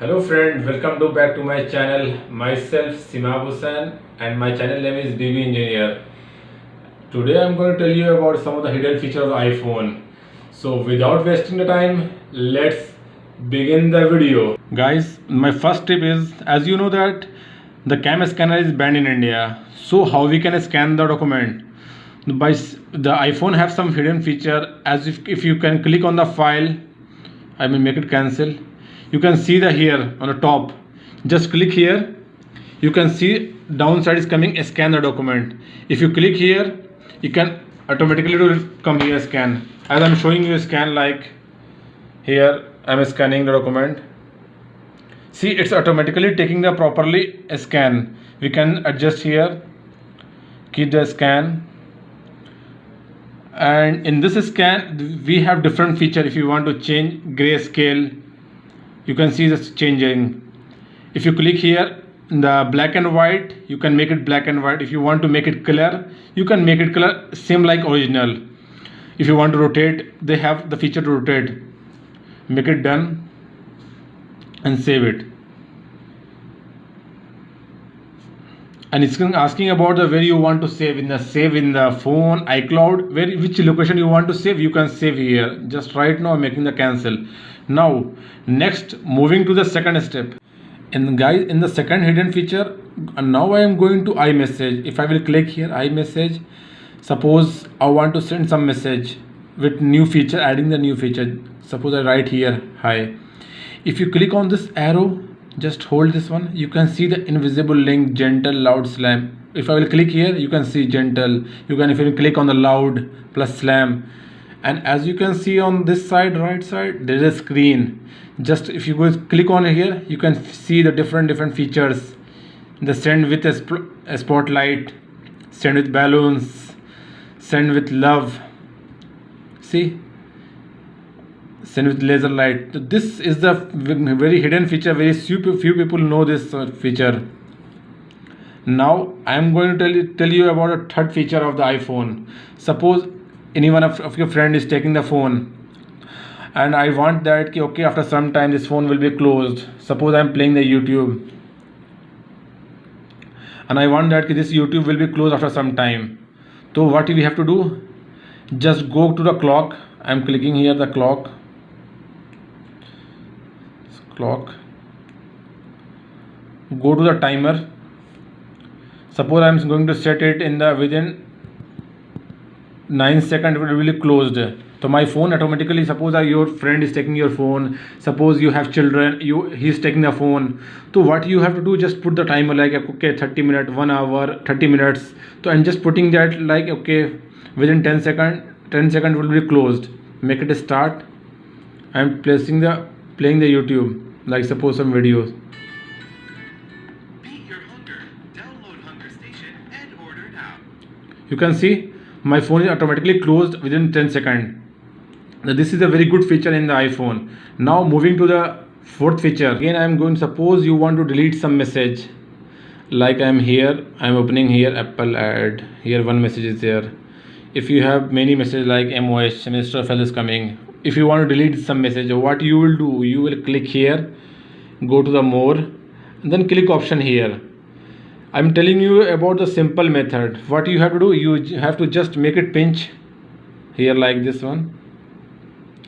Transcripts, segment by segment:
Hello friend, welcome to back to my channel. Myself Simab Hussain and my channel name is BB Engineer. Today I am going to tell you about some of the hidden features of the iPhone. So without wasting the time, let's begin the video. Guys, my first tip is, as you know that the cam scanner is banned in India. So how we can scan the document? The iPhone have some hidden feature, as if you can click on the file, I will make it cancel. You can see the here on the top, just click here, you can see downside is coming scan the document. If you click here, you can automatically come here scan, as I'm showing you scan. Like here I'm scanning the document, see it's automatically taking the properly scan. We can adjust here, keep the scan, and in this scan we have different feature. If you want to change grayscale, you can see this changing. If you click here in the black and white, you can make it black and white. If you want to make it color, you can make it color same like original. If you want to rotate, they have the feature to rotate. Make it done and save it. And it's asking about the where you want to save in the phone, iCloud, which location you want to save. You can save here. Just right now I'm making the cancel. Now next, moving to the second step. And guys, in the second hidden feature, now I am going to iMessage. If I will click here iMessage, suppose I want to send some message with new feature, adding the new feature. Suppose I write here hi. If you click on this arrow, just hold this one, you can see the invisible link gentle loud slam. If I will click here, you can see gentle. You can, if you click on the loud plus slam, and as you can see on this side, right side, there is a screen. Just if you go click on here, you can see the different features. The send with a spotlight, send with balloons, send with love, see, send with laser light. This is the very hidden feature. Very few people know this feature. Now I am going to tell you about a third feature of the iPhone. Suppose any one of your friend is taking the phone, and I want that okay, after some time this phone will be closed. Suppose I am playing the YouTube, and I want that this YouTube will be closed after some time. So what we have to do? Just go to the clock. I am clicking here the clock. Go to the timer. Suppose I am going to set it in the within 9 seconds it will be closed. So my phone automatically, suppose your friend is taking your phone, suppose you have children, he's taking the phone. So what you have to do, just put the timer like okay 30 minutes, 1 hour, 30 minutes. So I'm just putting that like okay within 10 seconds will be closed. Make it a start. I'm playing the YouTube, like suppose some videos. Beat your hunger. Download Hunger Station and order now. You can see my phone is automatically closed within 10 seconds. Now this is a very good feature in the iPhone. Now moving to the fourth feature. Again I am going, suppose you want to delete some message. Like I am here, I am opening here Apple ad. Here one message is there. If you have many messages like MOH, Minister of Health is coming. If you want to delete some message, what you will do, you will click here, go to the more, and then click option here. I'm telling you about the simple method. What you have to do, you have to just make it pinch here like this one.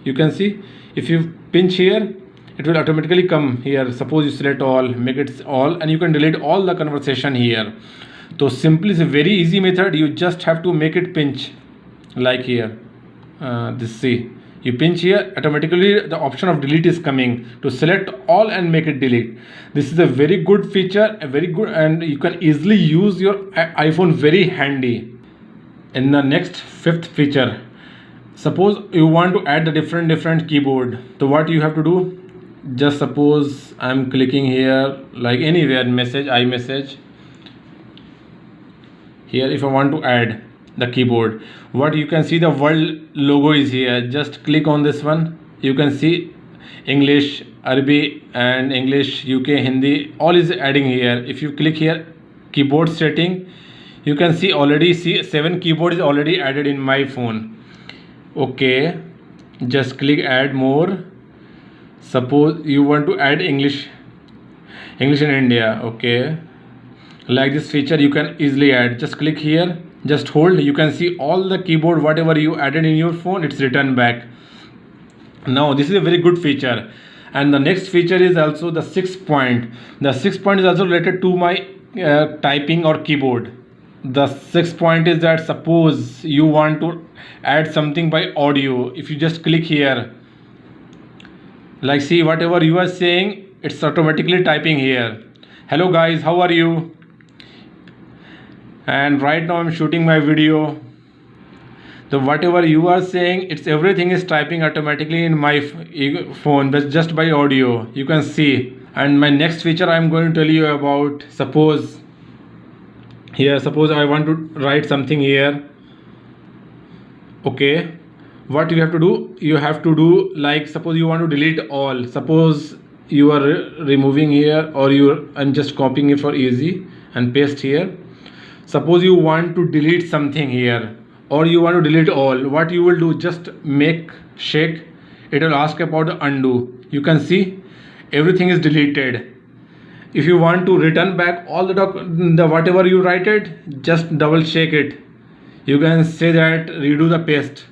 You can see if you pinch here, it will automatically come here. Suppose you select all, make it all, and you can delete all the conversation here. So simply, it's a very easy method. You just have to make it pinch like here. This, see, you pinch here, automatically the option of delete is coming. To select all and make it delete. This is a very good feature, and you can easily use your iPhone very handy. In the next fifth feature, suppose you want to add the different keyboard. So what you have to do, just suppose I'm clicking here like anywhere, message, iMessage. Here if I want to add the keyboard, what you can see the world logo is here. Just click on this one. You can see English, Arabic and English, UK, Hindi, all is adding here. If you click here keyboard setting, you can see already 7 keyboard is already added in my phone. Okay, just click add more. Suppose you want to add English English in India. Okay, like this feature you can easily add. Just click here, just hold, you can see all the keyboard whatever you added in your phone, it's returned back. Now this is a very good feature. And the next feature is also the 6 point. The 6 point is also related to my typing or keyboard. The 6 point is that suppose you want to add something by audio. If you just click here, like see whatever you are saying, it's automatically typing here. Hello guys, how are you? And right now I'm shooting my video. So whatever you are saying, it's everything is typing automatically in my phone, but just by audio you can see. And my next feature I'm going to tell you about, suppose I want to write something here. Okay, what you have to do, you have to do, like suppose you want to delete all. Suppose you are removing here, or I'm just copying it for easy and paste here. Suppose you want to delete something here, or you want to delete all. What you will do, just shake, it will ask about the undo. You can see everything is deleted. If you want to return back all the whatever you write it, just double shake it. You can say that redo the paste.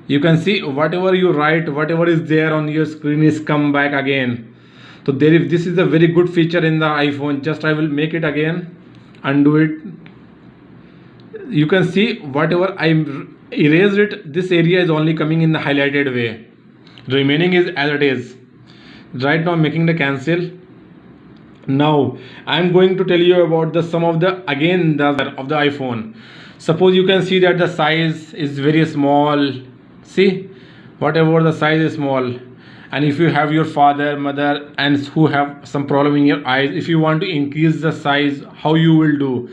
You can see whatever you write, whatever is there on your screen is come back again. So this is a very good feature in the iPhone. Just I will make it again, undo it. You can see whatever I erased it, this area is only coming in the highlighted way, remaining is as it is. Right now I'm making the cancel. Now I'm going to tell you about some of the of the iPhone. Suppose you can see that the size is very small. See, whatever the size is small. And if you have your father, mother, and who have some problem in your eyes, if you want to increase the size, how you will do?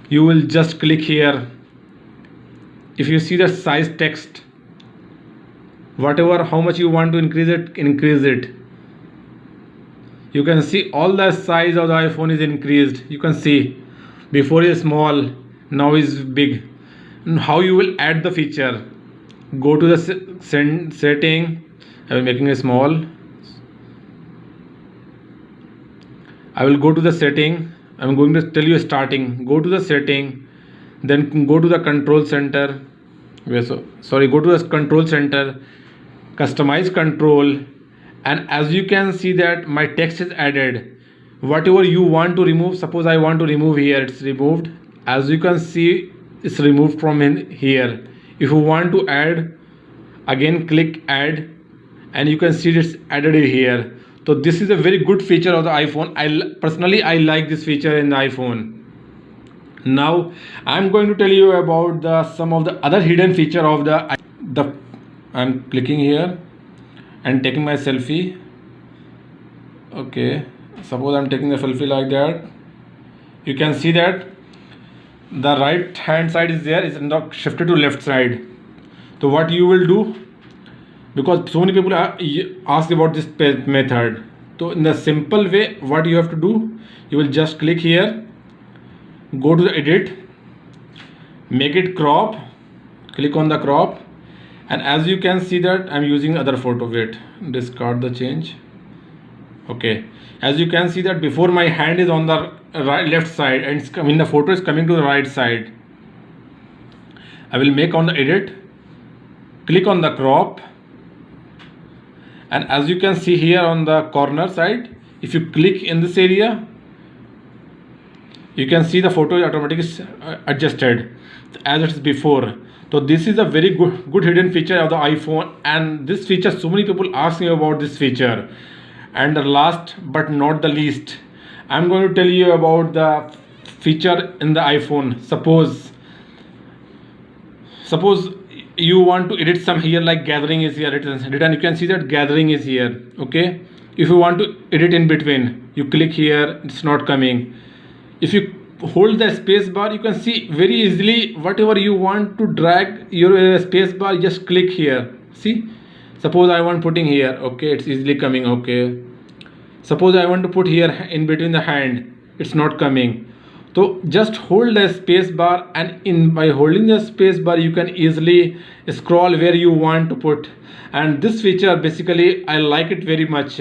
You will just click here. If you see the size text, whatever, how much you want to increase it. You can see all the size of the iPhone is increased. You can see before is small, now is big. How you will add the feature? Go to the setting. I will making it small. I will go to the setting. I'm going to tell you starting. Go to the setting, then go to the control center. Go to the control center, customize control, and as you can see that my text is added. Whatever you want to remove, suppose I want to remove here, it's removed. As you can see, it's removed from in here. If you want to add, again click add, and you can see it's added here. So this is a very good feature of the iPhone. Personally I like this feature in the iPhone. Now I'm going to tell you about some of the other hidden feature of the I'm clicking here and taking my selfie. Okay, suppose I'm taking the selfie like that. You can see that the right hand side is there, is now shifted to left side. So what you will do, because so many people ask about this method, so in the simple way, what you have to do, you will just click here, go to the edit, make it crop, click on the crop, and as you can see that I'm using other photo. Wait, discard the change. Okay, as you can see that before my hand is on the left side, and the photo is coming to the right side. I will make on the edit, click on the crop, and as you can see here on the corner side, if you click in this area, you can see the photo is automatically adjusted as it is before. So this is a very good hidden feature of the iPhone, and this feature, so many people ask me about this feature. And the last but not the least, I'm going to tell you about the feature in the iPhone. Suppose you want to edit some here, like gathering is here written. You can see that gathering is here. Okay, if you want to edit in between, you click here, it's not coming. If you hold the space bar, you can see very easily whatever you want to drag your space bar, just click here. See, suppose I want putting here. Okay, it's easily coming. Okay, suppose I want to put here in between the hand, it's not coming. So just hold the space bar, and by holding the space bar you can easily scroll where you want to put. And this feature basically I like it very much.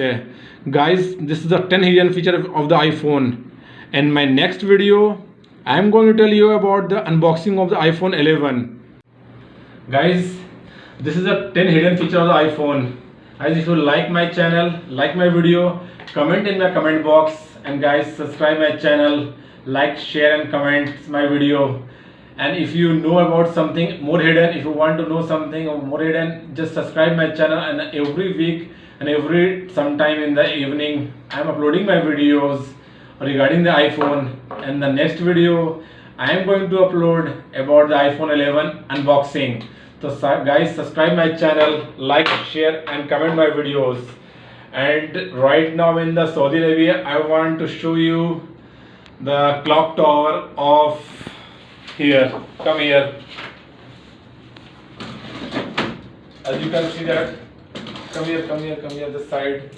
Guys, this is the 10 hidden feature of the iPhone. In my next video, I am going to tell you about the unboxing of the iPhone 11. Guys, this is the 10 hidden feature of the iPhone. Guys, if you like my channel, like my video, comment in my comment box, and guys, subscribe my channel, like, share and comment my video. And if you know about something more hidden, if you want to know something more hidden, just subscribe my channel, and every week and every sometime in the evening I am uploading my videos regarding the iPhone. And the next video I am going to upload about the iPhone 11 unboxing. So guys, subscribe my channel, like, share and comment my videos. And right now in the Saudi Arabia, I want to show you the clock tower of here. Come here. As you can see that, come here, this side.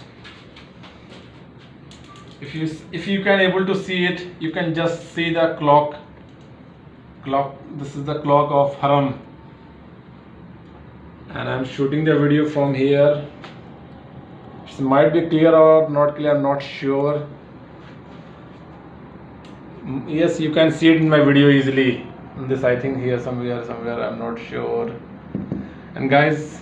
If you can able to see it, you can just see the clock. This is the clock of Haram, and I'm shooting the video from here. It might be clear or not clear, I'm not sure. Yes, you can see it in my video easily. This, I think here somewhere, I'm not sure. And guys,